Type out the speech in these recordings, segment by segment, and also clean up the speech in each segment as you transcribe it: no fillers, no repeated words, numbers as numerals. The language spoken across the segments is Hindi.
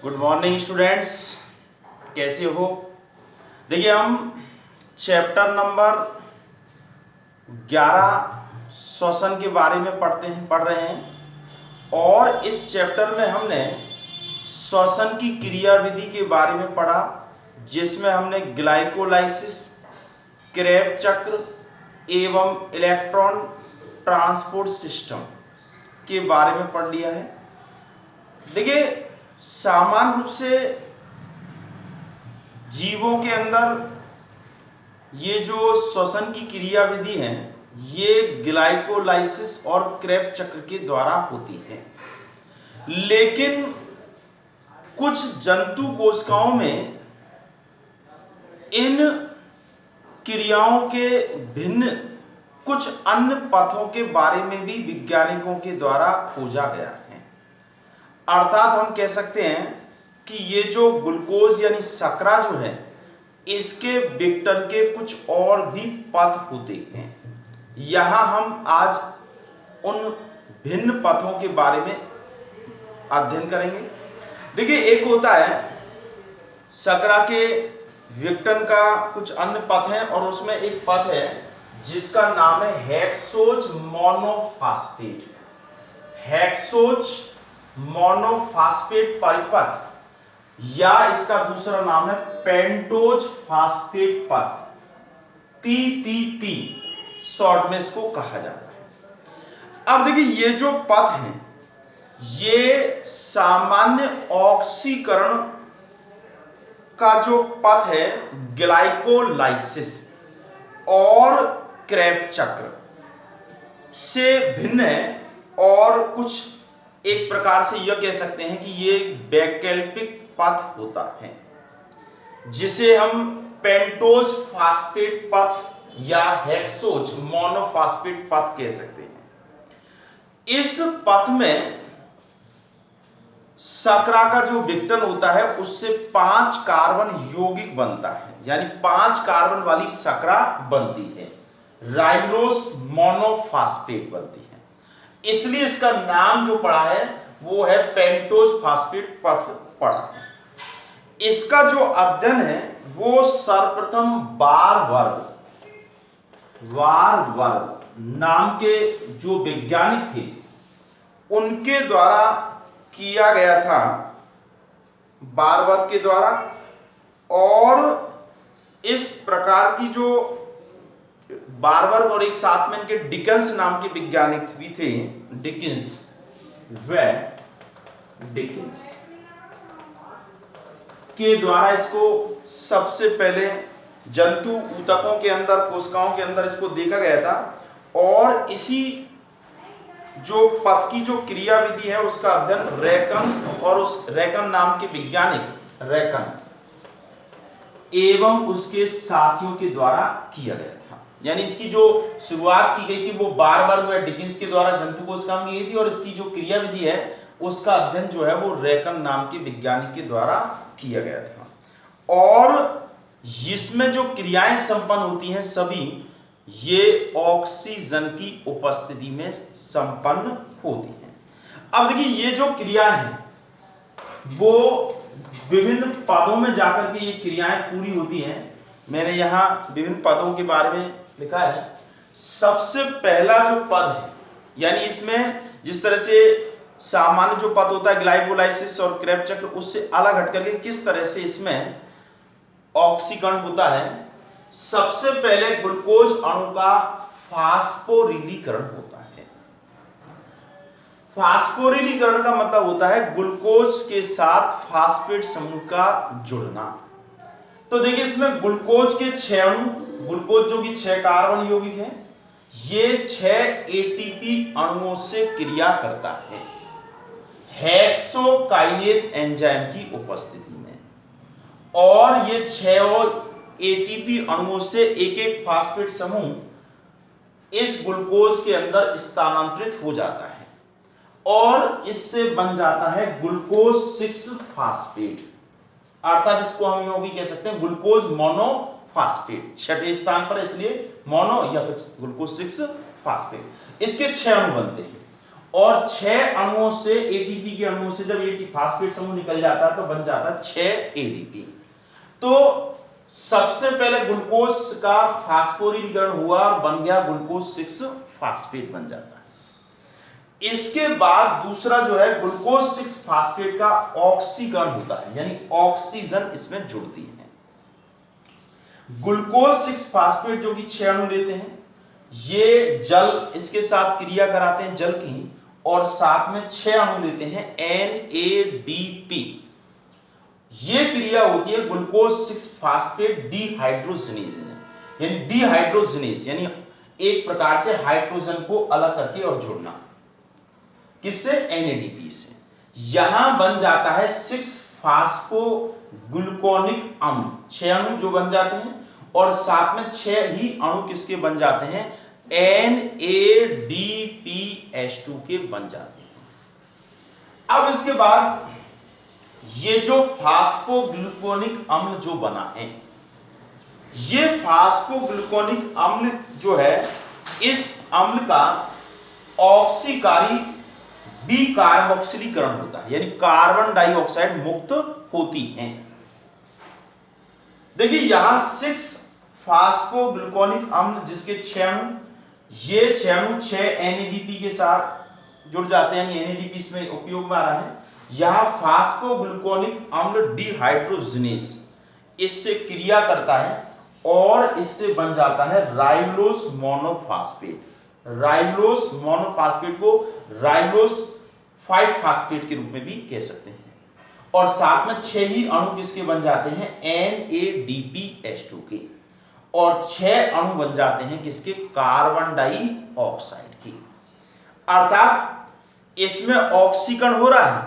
गुड मॉर्निंग स्टूडेंट्स, कैसे हो? देखिए, हम चैप्टर नंबर 11 श्वसन के बारे में पढ़ रहे हैं और इस चैप्टर में हमने श्वसन की क्रियाविधि के बारे में पढ़ा, जिसमें हमने ग्लाइकोलाइसिस, क्रेब चक्र एवं इलेक्ट्रॉन ट्रांसपोर्ट सिस्टम के बारे में पढ़ लिया है। देखिए, सामान्य रूप से जीवों के अंदर ये जो श्वसन की क्रियाविधि है, ये ग्लाइकोलाइसिस और क्रेब चक्र के द्वारा होती है। लेकिन कुछ जंतु कोशिकाओं में इन क्रियाओं के भिन्न कुछ अन्य पथों के बारे में भी वैज्ञानिकों के द्वारा खोजा गया है। अर्थात हम कह सकते हैं कि ये जो ग्लूकोज यानी शर्करा जो है, इसके विघटन के कुछ और भी पथ होते हैं। यहाँ हम आज उन भिन्न पथों के बारे में अध्ययन करेंगे। देखिए, एक होता है शर्करा के विघटन का कुछ अन्य पथ है और उसमें एक पथ है जिसका नाम है हेक्सोज मोनोफास्फेट। हेक्सोज मोनोफास्फेट परिपथ, या इसका दूसरा नाम है पेंटोज फास्फेट पथ, PPP शॉर्ट में इसको कहा जाता है। अब देखिए, ये जो पथ है ये सामान्य ऑक्सीकरण का जो पथ है ग्लाइकोलाइसिस और क्रेब चक्र से भिन्न है, और कुछ एक प्रकार से यह कह सकते हैं कि ये वैकल्पिक पथ होता है जिसे हम पेंटोज फास्फेट पथ या हेक्सोज मोनोफास्फेट पथ कह सकते हैं। इस पथ में शर्करा का जो विघटन होता है उससे 5 कार्बन यौगिक बनता है, यानी 5 कार्बन वाली शर्करा बनती है, राइबोस मोनोफास्फेट बनती है। इसलिए इसका नाम जो पड़ा है वो है पेंटोज फास्फेट पथ पड़ा है। इसका जो अध्ययन है वो सर्वप्रथम वारवर्ग नाम के जो वैज्ञानिक थे उनके द्वारा किया गया था, वारवर्ग के द्वारा। और इस प्रकार की जो वारवर्ग और एक साथ में इनके डिकिंस नाम के वैज्ञानिक भी थे, डिकिंस के द्वारा इसको सबसे पहले जंतु ऊतकों के अंदर, कोशिकाओं के अंदर इसको देखा गया था। और इसी जो पथ की जो क्रियाविधि है उसका अध्ययन रैकन और उस रैकन नाम के वैज्ञानिक रैकन एवं उसके साथियों के द्वारा किया गया था। यानी इसकी जो शुरुआत की गई थी वो वारवर्ग व डिकिंस के द्वारा जंतु कोशिकाओं में की गई थी, और इसकी जो क्रियाविधि है उसका अध्ययन जो है वो रैकन नाम के वैज्ञानिक के द्वारा किया गया था। और इसमें जो क्रियाएं संपन्न होती हैं सभी ये ऑक्सीजन की उपस्थिति में संपन्न होती हैं। अब देखिए, ये जो क्रिया है वो विभिन्न पदों में जाकर के ये क्रियाएं पूरी होती हैं। मैंने यहाँ विभिन्न पदों के बारे में लिखा है। सबसे पहला जो पद है, यानी इसमें जिस तरह से सामान्य जो पद होता है ग्लाइकोलाइसिस और क्रेब चक्र, उससे अलग हट करके किस तरह से इसमें ऑक्सीकरण होता है। सबसे पहले ग्लूकोज अणु का फास्फोरिलीकरण होता है। फास्फोरिलीकरण का मतलब होता है ग्लूकोज के साथ फास्फेट समूह का जुड़ना। तो देखिए, इसमें ग्लूकोज के 6 अणु, ग्लूकोज जो कि 6 कार्बन यौगिक है, ये 6 ATP अणुओं से क्रिया करता है हेक्सोकाइनेज एंजाइम की उपस्थिति में। और ये 6 ATP अणुओं से एक एक फास्फेट समूह इस ग्लूकोज के अंदर स्थानांतरित हो जाता है और इससे बन जाता है ग्लूकोज 6 फास्फेट, अर्थात इसको हम यूं भी कह सकते हैं ग्लूकोज मोनोफास्फेट, 6वें स्थान पर, इसलिए मोनो या ग्लूकोज 6 फास्फेट। इसके 6 अणु बनते हैं और 6 अणुओं से एटीपी के अणुओं से जब ये फास्फेट समूह निकल जाता है तो बन जाता है 6 एडीपी। तो सबसे पहले ग्लूकोज का फास्फोरिलीकरण हुआ और बन गया ग्लूकोज 6 फास्फेट बन जाता है। इसके बाद दूसरा जो है ग्लूकोज 6 फास्फेट का ऑक्सीकरण होता है, यानी ऑक्सीजन इसमें जुड़ती है। ग्लूकोज 6 फास्फेट जो कि 6 अणु लेते हैं, ये जल इसके साथ क्रिया कराते हैं जल की, और साथ में 6 अणु लेते हैं NADP। ये क्रिया होती है ग्लूकोज 6 फास्फेट डिहाइड्रोजनेज, यानी डिहाइड्रोजनेज यानी एक प्रकार से हाइड्रोजन को अलग करके और जोड़ना। किससे? NADP से। यहां बन जाता है 6 फास्फोग्लूकोनिक अम्ल, 6 अणु जो बन जाते हैं, और साथ में 6 ही अणु किसके बन जाते हैं? NADPH2 के बन जाते हैं। अब इसके बाद ये जो फास्फोग्लूकोनिक अम्ल जो बना है, ये फास्फोग्लूकोनिक अम्ल जो है, इस अम्ल का ऑक्सीकारी डिकार्बोक्सिलीकरण होता है, यानी कार्बन डाइऑक्साइड मुक्त होती है। देखिए यहां 6 फास्फोग्लूकोनिक अम्ल जिसके 6 अणु, ये 6 अणु 6 NADP के साथ जुड़ जाते हैं, यानी NADP इसमें उपयोग में आ रहा है। यहां फास्फोग्लूकोनिक अम्ल डिहाइड्रोजनेज इससे क्रिया करता है और इससे बन जाता है राइबोलोस मोनोफास्फेट। राइबोलोस मोनोफास्फेट को राइबोलोस 5 फास्फेट के रूप में भी कह सकते हैं, और साथ में 6 ही अणु किसके बन जाते हैं? NADPH2 के, और 6 अणु बन जाते हैं किसके? कार्बन डाइऑक्साइड के। अर्थात इसमें ऑक्सीकरण हो रहा है,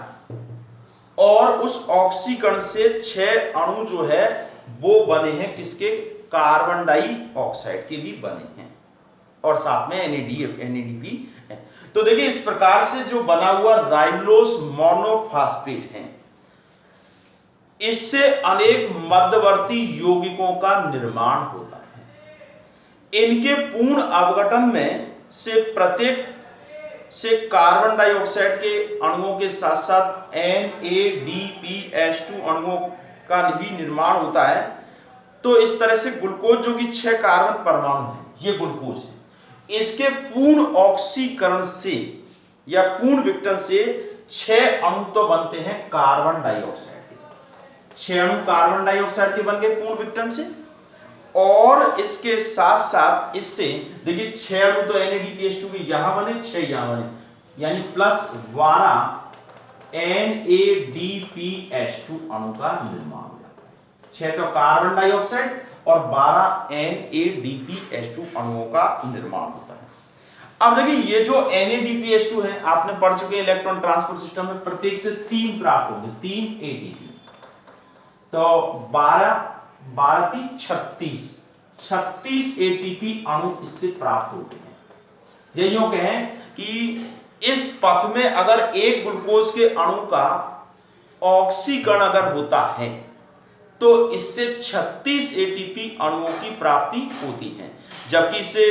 और उस ऑक्सीकरण से 6 अणु जो है वो बने हैं किसके? कार्बन डाइऑक्साइड के भी बने हैं, और साथ में NADP है। तो देखिए इस प्रकार से जो बना हुआ राइबोलोस मोनोफास्फेट है, इससे अनेक मध्यवर्ती यौगिकों का निर्माण होता है। इनके पूर्ण अपघटन में से प्रत्येक से कार्बन डाइऑक्साइड के अणुओं के साथ साथ NADPH2 अणुओं का भी निर्माण होता है। तो इस तरह से ग्लूकोज जो कि 6 कार्बन परमाणु है, ये ग्लूकोज है, इसके पूर्ण ऑक्सीकरण से या पूर्ण विघटन से 6 अणु तो बनते हैं कार्बन डाइऑक्साइड के। 6 अणु कार्बन डाइऑक्साइड के बन गए पूर्ण विघटन से, और इसके साथ साथ इससे देखिए 6 अणु तो NADPH2 के यहां बने, 6 यहां बने, यानी प्लस 12 NADPH2 अणु का निर्माण हो जाता है। 6 तो कार्बन डाइऑक्साइड और 12 NADPH2 अणुओं का निर्माण होता है। अब देखिए ये जो NADPH2 है, आपने पढ़ चुके हैं इलेक्ट्रॉन ट्रांसपोर्ट सिस्टम में, प्रत्येक से 3 प्राप्त होंगे, 3 ATP। तो 12 की 36 ATP अणु इससे प्राप्त होते हैं। ये यूं कहें कि इस पथ में अगर एक ग्लूकोज के अणु का ऑक्सीकरण अगर होता है तो इससे 36 ATP अणुओं की प्राप्ति होती है, जबकि इससे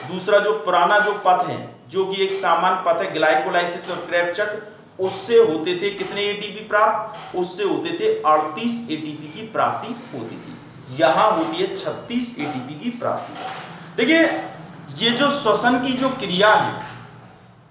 दूसरा जो पुराना जो पथ है, जो कि एक सामान्य पथ है ग्लाइकोलाइसिस और क्रेब्स चक्र, उससे होते थे कितने ATP प्राप्त? उससे होते थे 38 ATP की प्राप्ति होती थी। यहां होती है 36 ATP की प्राप्ति। देखिए ये जो श्वसन की जो क्रिया है,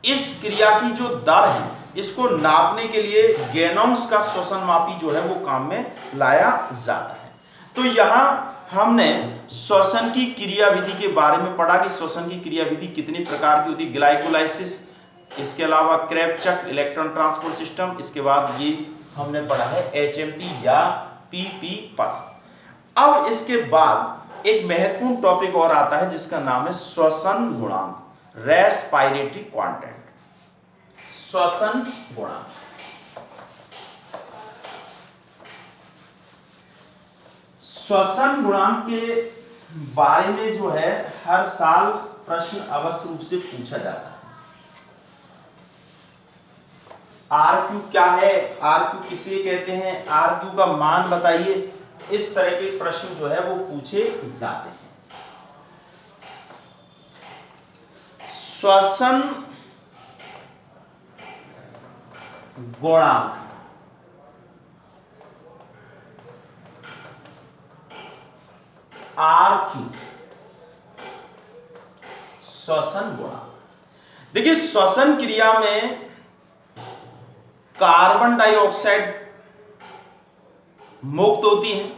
इस क्रिया की जो दर है, इसको नापने के लिए गैनोंस का श्वसन मापी जो है वो काम में लाया जाता है। तो यहां हमने श्वसन की क्रियाविधि के बारे में पढ़ा कि श्वसन की क्रियाविधि कितनी प्रकार की होती है। ग्लाइकोलाइसिस, इसके अलावा क्रेब्स चक्र, इलेक्ट्रॉन ट्रांसपोर्ट सिस्टम, इसके बाद ये हमने पढ़ा है HMP या PP पथ। अब इसके बाद एक महत्वपूर्ण टॉपिक और आता है जिसका नाम है श्वसन गुणांक, रेस्पिरेटरी क्वांटिटी। श्वसन गुणांक, श्वसन गुणांक के बारे में जो है हर साल प्रश्न अवश्य रूप से पूछा जाता है। RQ क्या है, RQ किसे कहते हैं, RQ का मान बताइए, इस तरह के प्रश्न जो है वो पूछे जाते हैं। श्वसन गुणांक। RQ श्वसन गुणांक। देखिए श्वसन क्रिया में कार्बन डाइऑक्साइड मुक्त होती है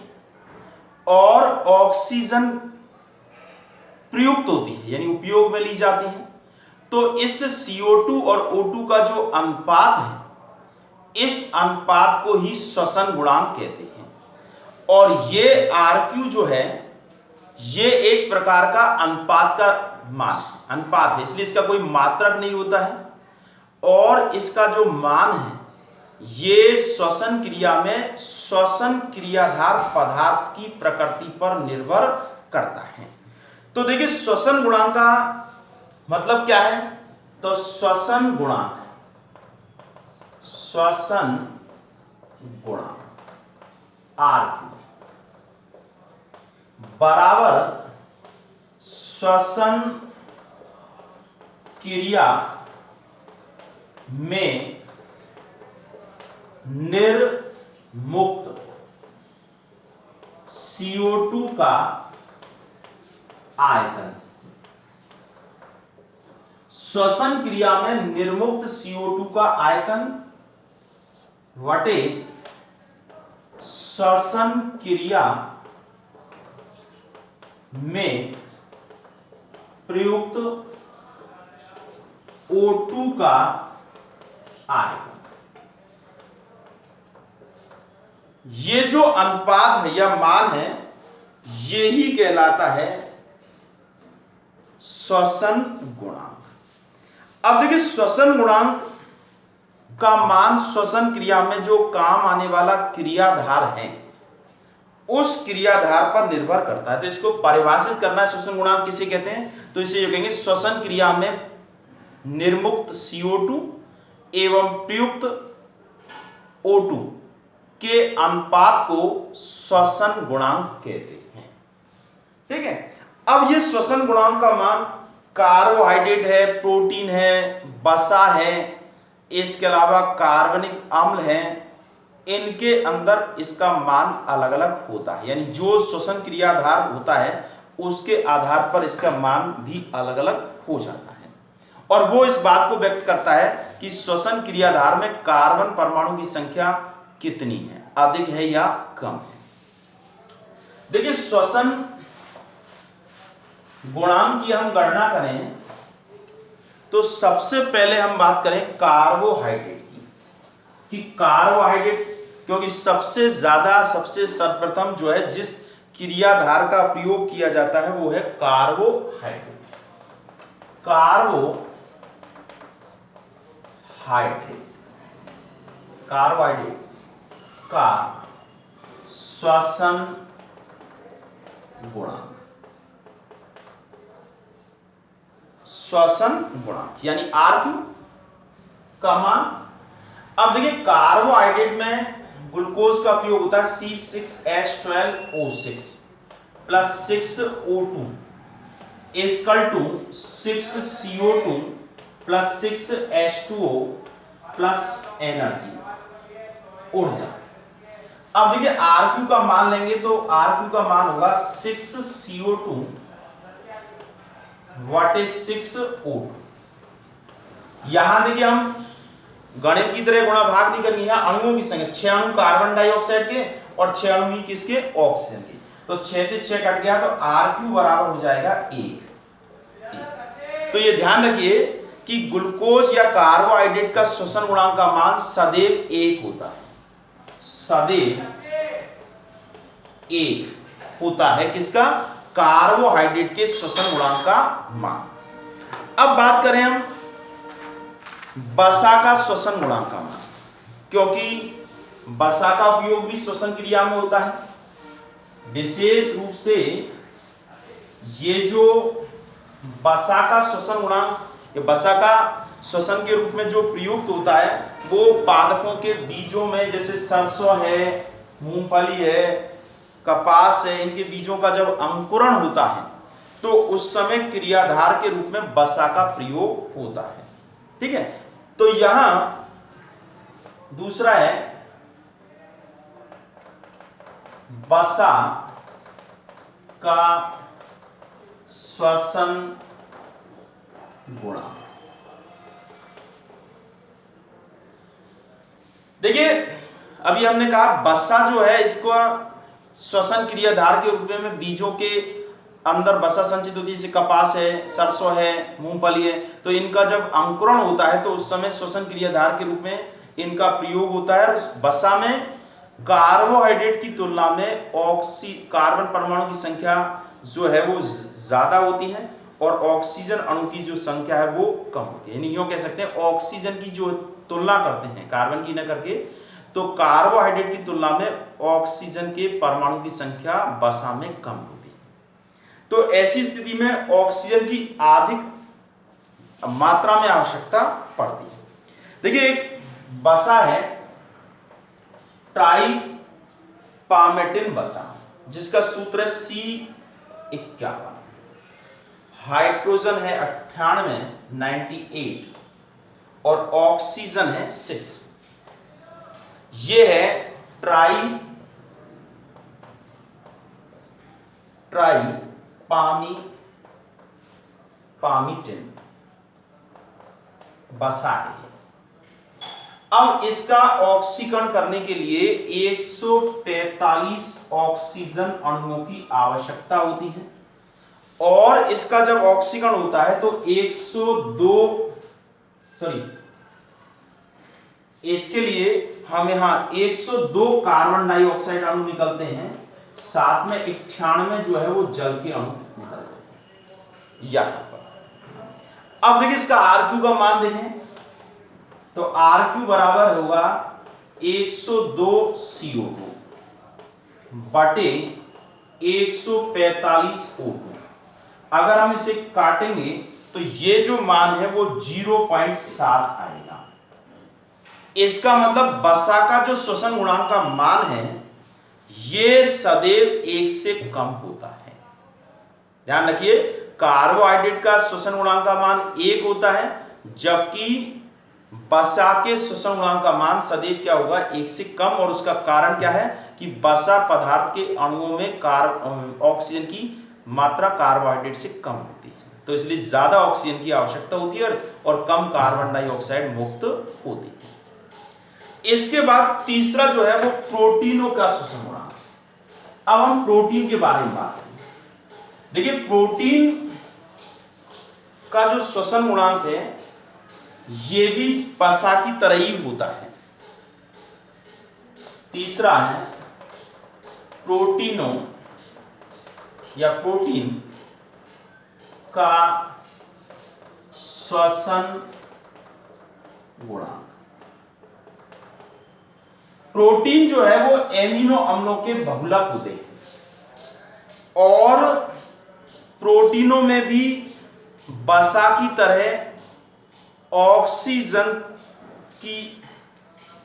और ऑक्सीजन प्रयुक्त होती है, यानी उपयोग में ली जाती है। तो इस CO2 और O2 का जो अनुपात है, इस अनुपात को ही श्वसन गुणांक कहते हैं। और ये RQ जो है, ये एक प्रकार का अनुपात का मान अनुपात है, इसलिए इसका कोई मात्रक नहीं होता है। और इसका जो मान है, ये श्वसन क्रिया में श्वसन क्रियाधार पदार्थ की प्रकृति पर निर्भर करता है। तो देखिए श्वसन गुणांक का मतलब क्या है? तो श्वसन गुणांक RQ बराबर श्वसन क्रिया में निर्मुक्त CO2 का आयतन। श्वसन क्रिया में निर्मुक्त CO2 का आयतन वटे श्वसन क्रिया में प्रयुक्त O2 का आयतन। ये जो अनुपात है या मान है, ये ही कहलाता है श्वसन गुणांक। अब देखिए श्वसन गुणांक का मान श्वसन क्रिया में जो काम आने वाला क्रियाधार है, उस क्रियाधार पर निर्भर करता है। तो इसको परिभाषित करना है, श्वसन गुणांक किसे कहते हैं? तो इसे जो कहेंगे श्वसन क्रिया में निर्मुक्त CO2 एवं प्रयुक्त O2 के अनुपात को श्वसन गुणांक कहते हैं। ठीक है। अब ये श्वसन गुणांक का मान कार्बोहाइड्रेट है, प्रोटीन है, वसा है, इसके अलावा कार्बनिक अम्ल है, इनके अंदर इसका मान अलग अलग होता है। यानी जो श्वसन क्रियाधार होता है उसके आधार पर इसका मान भी अलग अलग हो जाता है। और वो इस बात को व्यक्त करता है कि श्वसन क्रियाधार में कार्बन परमाणु की संख्या कितनी है, अधिक है या कम है। देखिए श्वसन गुणांक की हम गणना करें तो सबसे पहले हम बात करें कार्बोहाइड्रेट की, कि कार्बोहाइड्रेट, क्योंकि सबसे ज्यादा सबसे सर्वप्रथम जो है जिस क्रियाधार का प्रयोग किया जाता है वो है कार्बोहाइड्रेट। कार्बोहाइड्रेट का श्वसन गुणांक, श्वसन गुणांक यानी RQ का मान। अब देखिए कार्बोहाइड्रेट में ग्लूकोज का उपयोग होता है C6H12O6 plus 6O2 equal to 6CO2 plus 6H2O plus energy, ऊर्जा। अब देखिए RQ का मान लेंगे तो RQ का मान होगा 6CO2 वाटे 6O2। यहां देखिए हम गणित की तरह गुणा भाग नहीं करनी है, अणुओं की संख्या 6 अणु कार्बन डाइऑक्साइड के और 6 अणु ही किसके? ऑक्सीजन के। तो 6 से 6 कट गया तो RQ बराबर हो जाएगा 1। तो ये ध्यान रखिए कि ग्लूकोज या कार्बोहाइड्रेट का श्वसन गुणांक का मान सदैव 1 होता है, सदैव 1 होता है। किसका? कार्बोहाइड्रेट के श्वसन गुणांक का मान। अब बात करें हम वसा का श्वसन गुणांक का मान, क्योंकि वसा का उपयोग भी श्वसन क्रिया में होता है। विशेष रूप से ये जो वसा का श्वसन गुणांक, ये वसा का श्वसन के रूप में जो प्रयुक्त होता है वो पादपों के बीजों में, जैसे सरसों है, मूंगफली है, कपास है, इनके बीजों का जब अंकुरण होता है तो उस समय क्रियाधार के रूप में वसा का प्रयोग होता है। ठीक है। तो यहां दूसरा है वसा का श्वसन गुणांक। देखिए अभी हमने कहा वसा जो है इसको श्वसन क्रियाधार के रूप में बीजों के अंदर वसा संचित होती है, जैसे कपास है, सरसों है, मूंगफली है, तो इनका जब अंकुरण होता है तो उस समय श्वसन क्रियाधार के रूप में इनका प्रयोग होता है। वसा में कार्बोहाइड्रेट की तुलना में कार्बन परमाणु की संख्या जो है वो ज्यादा होती है और ऑक्सीजन अणु की जो संख्या है वो कम होती है। यानी यूं कह सकते हैं ऑक्सीजन की जो तुलना करते हैं कार्बन की न करके, तो कार्बोहाइड्रेट की तुलना में ऑक्सीजन के परमाणु की संख्या वसा में कम होती है। तो ऐसी स्थिति में ऑक्सीजन की अधिक मात्रा में आवश्यकता पड़ती है। देखिए एक वसा है ट्राइपामेटिन वसा, जिसका सूत्र है C51, हाइड्रोजन है 98 और ऑक्सीजन है 6। ये है ट्राइपामीटिन वसा है। अब इसका ऑक्सीकरण करने के लिए 145 ऑक्सीजन अणुओं की आवश्यकता होती है और इसका जब ऑक्सीकरण होता है तो इसके लिए हम यहां 102 कार्बन डाइऑक्साइड अणु निकलते हैं, साथ में 98 जो है वो जल के अणु निकलते हैं यहां पर। अब देखिए इसका RQ का मान देखें तो RQ बराबर होगा 102 CO2 बटे 145 O2। अगर हम इसे काटेंगे तो ये जो मान है वो 0.7 आएगा। इसका मतलब वसा का जो श्वसन गुणांक का मान है ये सदैव 1 से कम होता है। ध्यान रखिए कार्बोहाइड्रेट का श्वसन गुणांक का मान 1 होता है, जबकि वसा के श्वसन गुणांक का मान सदैव क्या होगा 1 से कम। और उसका कारण क्या है कि वसा पदार्थ के अणुओं में ऑक्सीजन की मात्रा कार्बोहाइड्रेट से कम होती है, तो इसलिए ज्यादा ऑक्सीजन की आवश्यकता होती है और कम कार्बन डाइऑक्साइड मुक्त होती है। इसके बाद तीसरा जो है वो प्रोटीनों का श्वसन गुणांक। अब हम प्रोटीन के बारे में बात करें। देखिए प्रोटीन का जो श्वसन गुणांक है ये भी वसा की तरह ही होता है। तीसरा है प्रोटीनों या प्रोटीन का श्वसन गुणांक। प्रोटीन जो है वो एमिनो अम्लों के बहुलक होते हैं और प्रोटीनों में भी वसा की तरह ऑक्सीजन की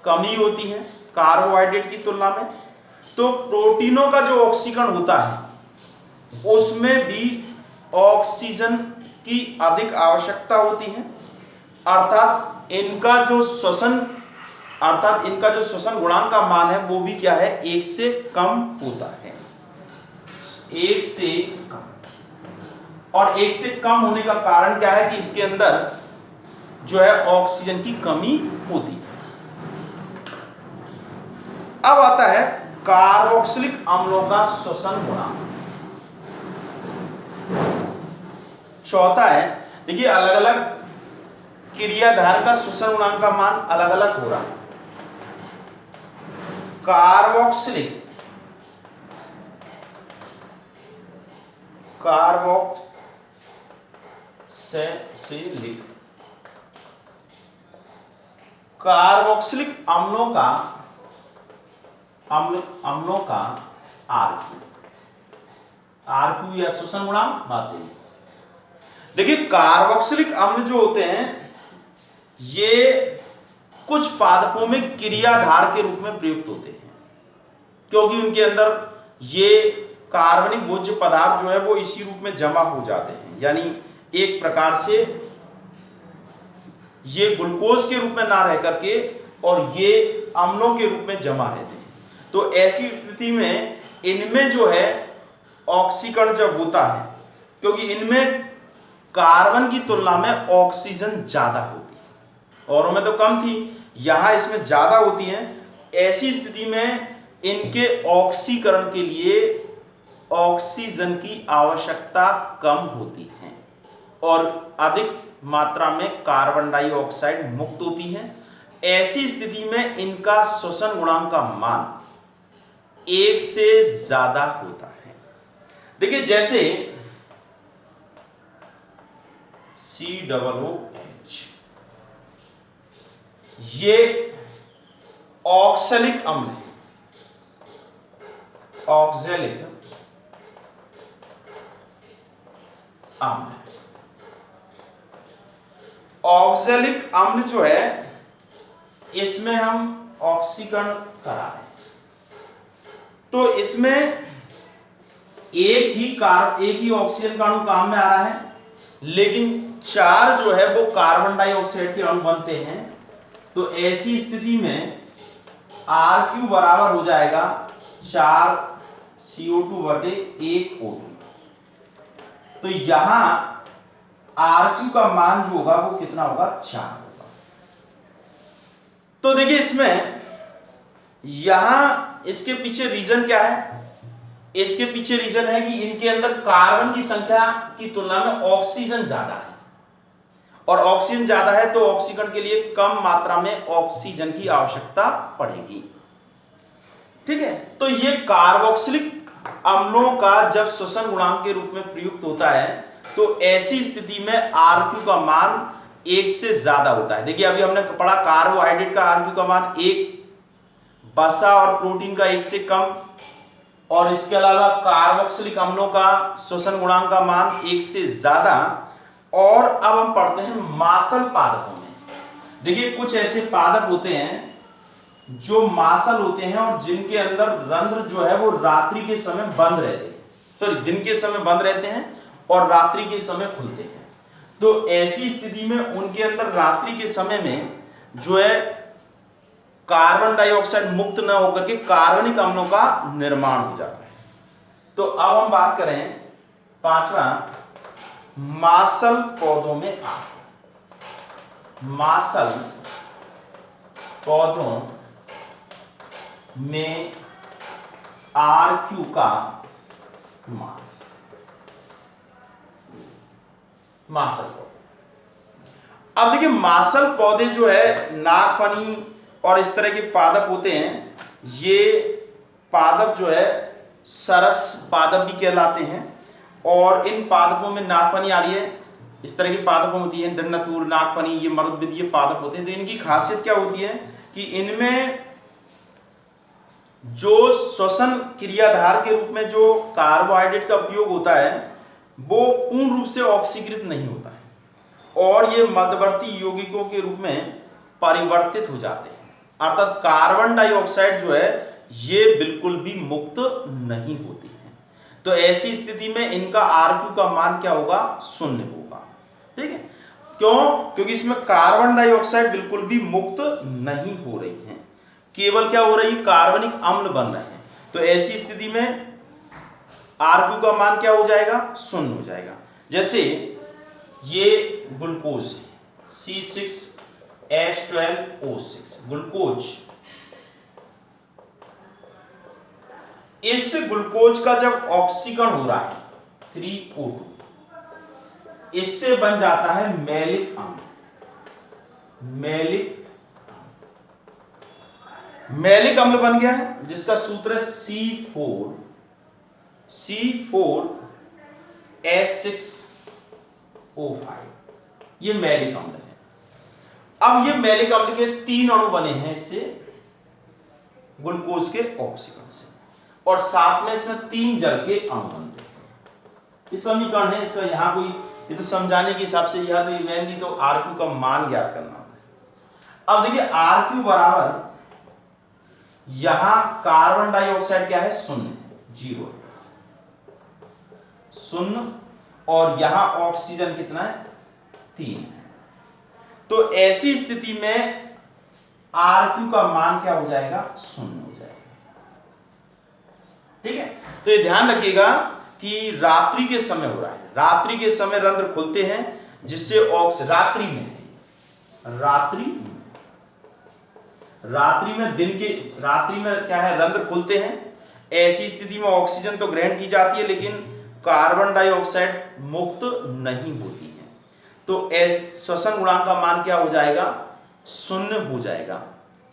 कमी होती है कार्बोहाइड्रेट की तुलना में। तो प्रोटीनों का जो ऑक्सीकरण होता है उसमें भी ऑक्सीजन की अधिक आवश्यकता होती है, अर्थात इनका जो श्वसन गुणांक का मान है वो भी क्या है 1 से कम होता है। 1 से कम। और 1 से कम होने का कारण क्या है कि इसके अंदर जो है ऑक्सीजन की कमी होती है। अब आता है कार्बोक्सिलिक अम्लों का श्वसन गुणांक। चौथा है, देखिए अलग अलग क्रियाधार का श्वसन गुणांक का मान अलग अलग हो रहा है। कार्बोक्सिलिक अम्लों का RQ या श्वसन गुणांक बात है। देखिए कार्बोक्सिलिक अम्ल जो होते हैं ये कुछ पादपों में क्रियाधार के रूप में प्रयुक्त होते हैं, क्योंकि उनके अंदर ये कार्बनिक भोज्य पदार्थ जो है वो इसी रूप में जमा हो जाते हैं। यानी एक प्रकार से ये ग्लूकोज के रूप में ना रह करके और ये अम्लों के रूप में जमा रहते हैं। तो ऐसी स्थिति में इनमें जो है ऑक्सीकरण जब होता है, क्योंकि इनमें कार्बन की तुलना में ऑक्सीजन ज्यादा होती है, औरों में तो कम थी, यहां इसमें ज्यादा होती है। ऐसी स्थिति में इनके ऑक्सीकरण के लिए ऑक्सीजन की आवश्यकता कम होती है और अधिक मात्रा में कार्बन डाइऑक्साइड मुक्त होती है। ऐसी स्थिति में इनका श्वसन गुणांक का मान 1 से ज्यादा होता है। देखिए जैसे COOH, ये ऑक्सैलिक अम्ल है, ऑक्सैलिक अम्ल। ऑक्सैलिक अम्ल जो है इसमें हम ऑक्सीकरण करा रहे हैं, तो इसमें एक ही ऑक्सीजन का अणु काम में आ रहा है, लेकिन 4 जो है वो कार्बन डाइऑक्साइड के अणु बनते हैं। तो ऐसी स्थिति में RQ बराबर हो जाएगा 4 CO2 बटे 1 O2। तो यहां RQ का मान जो होगा वो कितना होगा, 4 होगा। तो देखिए इसमें यहां इसके पीछे रीजन क्या है, इसके पीछे रीजन है कि इनके अंदर कार्बन की संख्या की तुलना में ऑक्सीजन ज्यादा है, और ऑक्सीजन ज्यादा है तो ऑक्सीकरण के लिए कम मात्रा में ऑक्सीजन की आवश्यकता पड़ेगी। ठीक है, तो ये कार्बोक्सिलिक अम्लों का जब श्वसन गुणांक के रूप में प्रयुक्त होता है तो ऐसी स्थिति में RQ का मान 1 से ज्यादा होता है। देखिए अभी हमने पढ़ा कार्बोहाइड्रेट का RQ का मान 1, वसा और प्रोटीन का 1 से कम, और इसके अलावा कार्बोक्सिलिक अम्लों का श्वसन गुणांक का मान 1 से ज्यादा। और अब हम पढ़ते हैं मासल पादपों में। देखिए कुछ ऐसे पादप होते हैं जो मासल होते हैं और जिनके अंदर रंध्र जो है वो रात्रि के समय बंद रहते हैं, सॉरी दिन के समय बंद रहते हैं और रात्रि के समय खुलते हैं। तो ऐसी स्थिति में उनके अंदर रात्रि के समय में जो है कार्बन डाइऑक्साइड मुक्त न होकर के कार्बनिक अम्लों का निर्माण हो जाता है। तो अब हम बात करें पांचवा, मासल पौधों में मासल पौधों में RQ का मान। मासल पौधे, अब देखिए मासल पौधे जो है नागफनी और इस तरह के पादप होते हैं, ये पादप जो है सरस पादप भी कहलाते हैं। और इन पादपों में नागफनी आ रही है, इस तरह की पादपों होती है, दंडनाथुर, नागफनी, ये मरुद्भिद, ये पादप होते हैं। तो इनकी खासियत क्या होती है कि इनमें जो श्वसन क्रियाधार के रूप में जो कार्बोहाइड्रेट का उपयोग होता है वो पूर्ण रूप से ऑक्सीकृत नहीं होता है और ये मध्यवर्ती यौगिकों के रूप में परिवर्तित हो जाते हैं। अर्थात कार्बन डाइऑक्साइड जो है ये बिल्कुल भी मुक्त नहीं होती है। तो ऐसी स्थिति में इनका RQ का मान क्या होगा, 0 होगा। ठीक है, क्यों? क्योंकि इसमें कार्बन डाइऑक्साइड बिल्कुल भी मुक्त नहीं हो रही है, केवल क्या हो रही है, कार्बनिक अम्ल बन रहे हैं। तो ऐसी स्थिति में RQ का मान क्या हो जाएगा, 0 हो जाएगा। जैसे ये ग्लूकोज C6H12O6 ग्लूकोज, इस ग्लूकोज का जब ऑक्सीकरण हो रहा है 3O2, इससे बन जाता है मैलिक अम्ल। मैलिक अम्ल बन गया है जिसका सूत्र है C4H6O5, ये मैलिक अम्ल है। अब ये मैलिक अम्ल के 3 अणु बने हैं इससे, ग्लूकोज के ऑक्सीकरण से, और साथ में इसमें 3 जल के अणु बनते हैं। ये समीकरण है, इसका यहाँ कोई, ये तो समझाने के हिसाब से यह तो मेनली तो RQ का मान ज्ञात करना होता है। अब देखिए RQ बराबर, यहां कार्बन डाइऑक्साइड क्या है, 0 और यहां ऑक्सीजन कितना है, 3 है। तो ऐसी स्थिति में RQ का मान क्या हो जाएगा, 0 हो जाएगा। ठीक है, तो ये ध्यान रखिएगा कि रात्रि के समय हो रहा है, रात्रि के समय रंध्र खुलते हैं जिससे रात्रि में क्या है, रंध्र खुलते हैं। ऐसी स्थिति में ऑक्सीजन तो ग्रहण की जाती है लेकिन कार्बन डाइऑक्साइड मुक्त नहीं होती है, तो श्वसन गुणांक का मान क्या हो जाएगा, 0 हो जाएगा।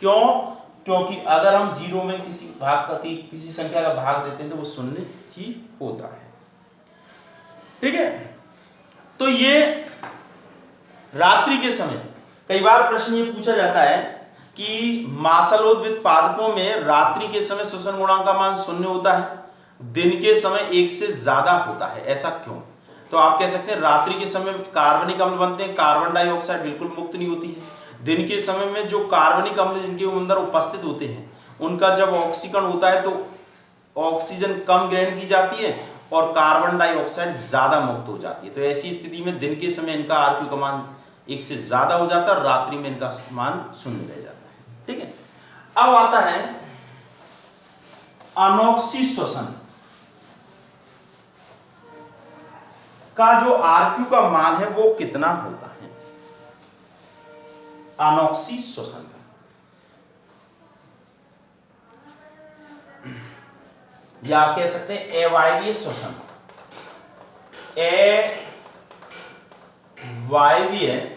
क्यों? क्योंकि अगर हम 0 में किसी संख्या का भाग देते हैं तो वो 0 ही होता है। ठीक है, तो ये रात्रि के समय कई बार प्रश्न ये पूछा जाता है कि मासलोद्भिद पादपों में रात्रि के समय श्वसन गुणांक का मान 0 होता है, दिन के समय 1 से ज्यादा होता है, ऐसा क्यों? तो आप कह सकते हैं रात्रि के समय कार्बनिक अम्ल बनते हैं, कार्बन डाइऑक्साइड बिल्कुल मुक्त नहीं होती है। दिन के समय में जो कार्बनिक अम्ल जिनके अंदर उपस्थित होते हैं उनका जब ऑक्सीकरण होता है तो ऑक्सीजन कम ग्रहण की जाती है और कार्बन डाइऑक्साइड ज्यादा मुक्त हो जाती है। तो ऐसी स्थिति में दिन के समय इनका RQ का मान 1 से ज्यादा हो जाता है और रात्रि में इनका मान 0 रह जाता है। ठीक है, अब आता है अनोक्सी श्वसन का जो RQ का मान है वो कितना होता है, अनोक्सी श्वसन का, या आप कह सकते हैं अवायवीय श्वसन, अवायवीय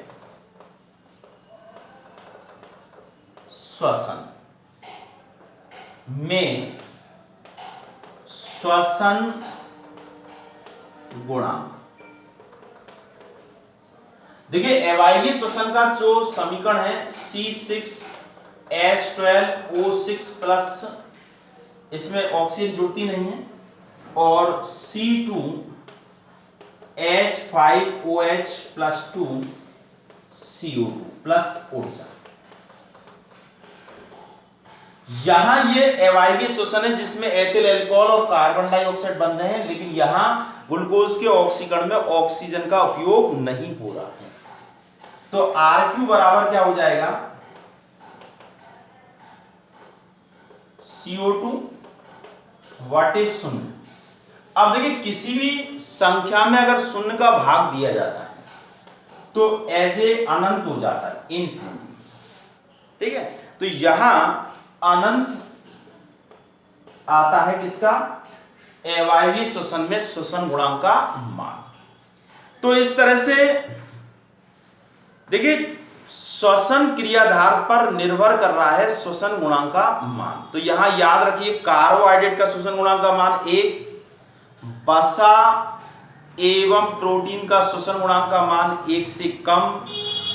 श्वसन में श्वसन गुणांक। देखिए अवायवीय श्वसन का जो समीकरण है C6H12O6 प्लस, इसमें ऑक्सीजन जुड़ती नहीं है, और C2H5OH प्लस 2 CO2 प्लस ऊर्जा। यहां ये अवायवीय श्वसन है जिसमें एथिल अल्कोहल और कार्बन डाइऑक्साइड बन रहे हैं, लेकिन यहां ग्लूकोज के ऑक्सीकरण में ऑक्सीजन का उपयोग नहीं हो रहा है। तो RQ बराबर क्या हो जाएगा, CO2 वाटे 0। अब देखिए किसी भी संख्या में अगर 0 का भाग दिया जाता है तो ऐसे अनंत हो जाता है, इनफिनिटी। ठीक है, तो यहां अनंत आता है किसका, अवायवीय श्वसन में श्वसन गुणांक का मान। तो इस तरह से देखिए श्वसन क्रियाधार पर निर्भर कर रहा है श्वसन गुणांक का मान। तो यहां याद रखिए कार्बोहाइड्रेट का श्वसन गुणांक का मान 1, वसा एवं प्रोटीन का श्वसन गुणांक का मान 1 से कम,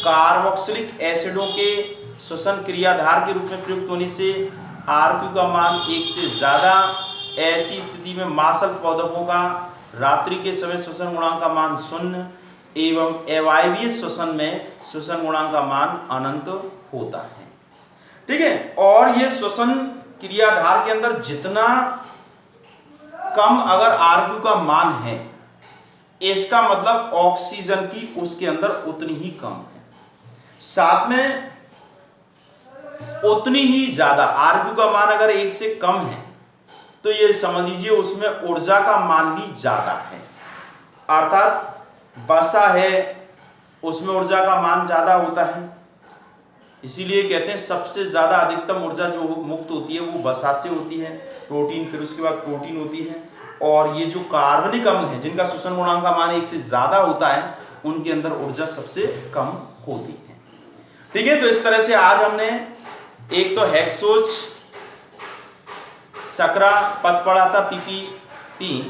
कार्बोक्सिलिक एसिडों के श्वसन क्रियाधार के रूप में प्रयुक्त होने से RQ का मान 1 से ज्यादा। ऐसी स्थिति में मासल पौधकों का रात्रि के समय श्वसन गुणांक का मान 0 एवं अवायवीय श्वसन में श्वसन गुणांक का मान अनंत होता है। ठीक है, और ये श्वसन क्रियाधार के अंदर जितना कम अगर RQ का मान है, इसका मतलब ऑक्सीजन की उसके अंदर उतनी ही कम है, साथ में उतनी ही ज्यादा RQ का मान अगर 1 से कम है तो ये समझ लीजिए उसमें ऊर्जा का मान भी ज्यादा है, अर्थात वसा है उसमें ऊर्जा का मान ज्यादा होता है। इसीलिए कहते हैं सबसे ज्यादा अधिकतम ऊर्जा जो मुक्त होती है वो वसा से होती है, प्रोटीन, फिर उसके बाद प्रोटीन होती है, और ये जो कार्बनिक अम्ल है जिनका श्वसन गुणांक का मान 1 से ज्यादा होता है उनके अंदर ऊर्जा सबसे कम होती है। ठीक है, तो इस तरह से आज हमने एक तो हेक्सोज सकरा पद पढ़ा था PP3,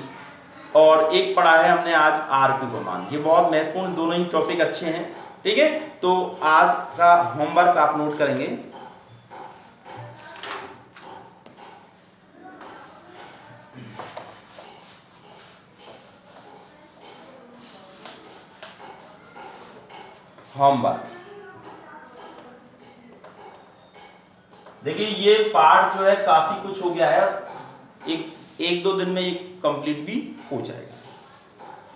और एक पढ़ा है हमने आज RQ का मान। ये बहुत महत्वपूर्ण, दोनों ही टॉपिक अच्छे हैं। ठीक है, तो आज का होमवर्क आप नोट करेंगे। होमवर्क देखिए ये पार्ट जो है काफी कुछ हो गया है, एक दो दिन में ये कंप्लीट भी हो जाएगा।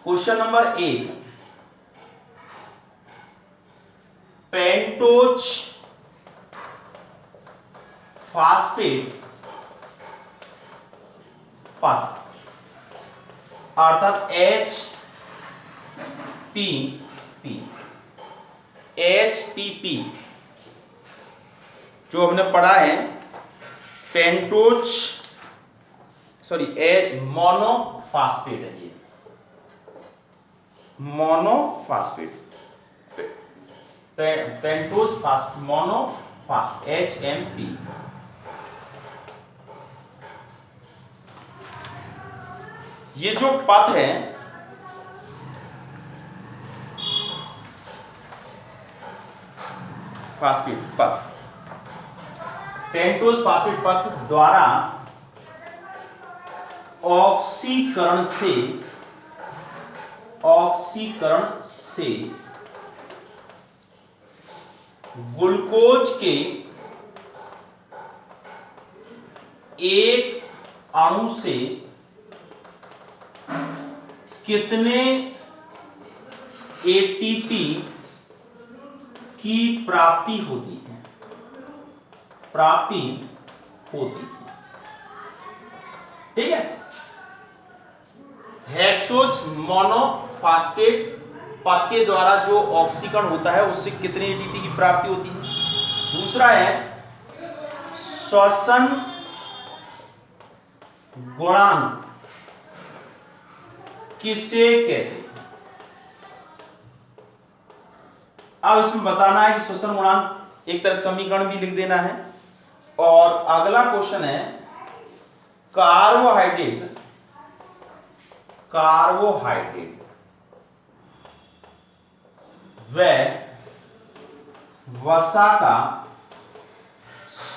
क्वेश्चन नंबर 1, पेंटोज फास्फेट पथ अर्थात HPP जो हमने पढ़ा है पेंटोज मोनोफास्फेट है, ये मोनोफास्फेट पेंटोज मोनोफास्फेट HMP। ये जो पथ है फास्फेट पथ, पेंटोज फास्फेट पथ द्वारा ऑक्सीकरण से ग्लूकोज के एक अणु से कितने एटीपी की प्राप्ति होती है? ठीक है। हेक्सोज मोनोफास्फेट पथ के द्वारा जो ऑक्सीकरण होता है उससे कितने एटीपी की प्राप्ति होती है? दूसरा है श्वसन गुणांक किसे कहते हैं? अब इसमें बताना है कि श्वसन गुणांक एक तरह समीकरण भी लिख देना है। और अगला क्वेश्चन है कार्बोहाइड्रेट व वसा का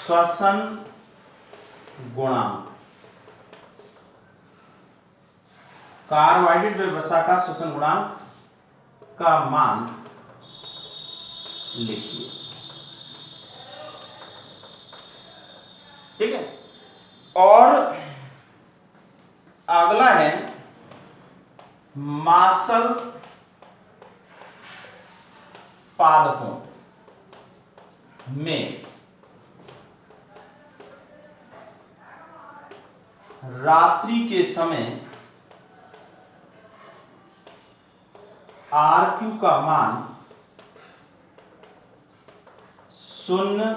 श्वसन गुणांक, कार्बोहाइड्रेट व वसा का श्वसन गुणांक का मान लिखिए। ठीक है। और अगला है मांसल पादपों में रात्रि के समय RQ का मान 0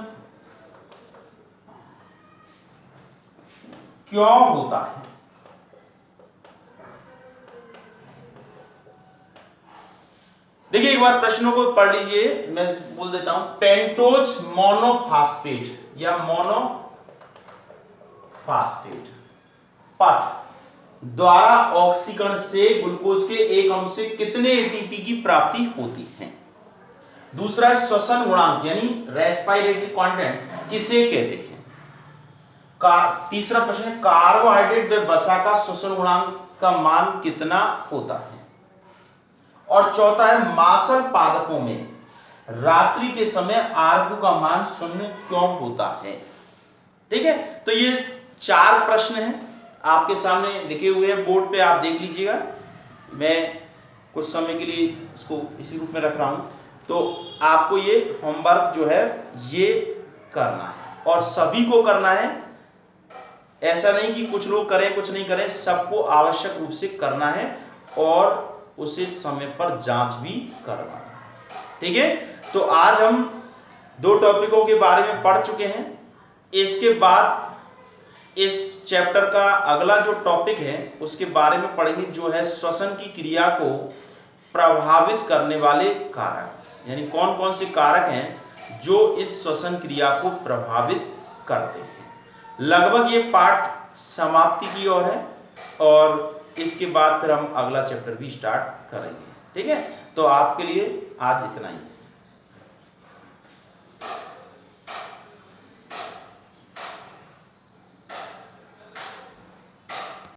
क्यों होता है? देखिए एक बार प्रश्नों को पढ़ लीजिए, मैं बोल देता हूं। पेंटोज मोनोफास्फेट या मोनोफास्फेट पथ द्वारा ऑक्सीकरण से ग्लूकोज के एक अणु से कितने एटीपी की प्राप्ति होती है? दूसरा है श्वसन गुणांक यानी रेस्पिरेटरी कांस्टेंट किसे कहते हैं? तीसरा प्रश्न है कार्बोहाइड्रेट व वसा का श्वसन गुणांक का मान कितना होता है? और चौथा है मांसल पादपों में रात्रि के समय RQ का मान 0 क्यों होता है? ठीक है। तो ये 4 प्रश्न हैं आपके सामने लिखे हुए हैं, बोर्ड पे आप देख लीजिएगा। मैं कुछ समय के लिए इसको इसी रूप में रख रहा हूं। तो आपको ये होमवर्क जो है ये करना है और सभी को करना है। ऐसा नहीं कि कुछ लोग करें कुछ नहीं करें, सबको आवश्यक रूप से करना है और उसे समय पर जांच भी करवाना है। ठीक है। तो आज हम 2 टॉपिकों के बारे में पढ़ चुके हैं। इसके बाद इस चैप्टर का अगला जो टॉपिक है उसके बारे में पढ़ेंगे, जो है श्वसन की क्रिया को प्रभावित करने वाले कारक, यानी कौन कौन से कारक हैं जो इस श्वसन क्रिया को प्रभावित करते हैं। लगभग ये पाठ समाप्ति की ओर है और इसके बाद फिर हम अगला चैप्टर भी स्टार्ट करेंगे। ठीक है। तो आपके लिए आज इतना ही।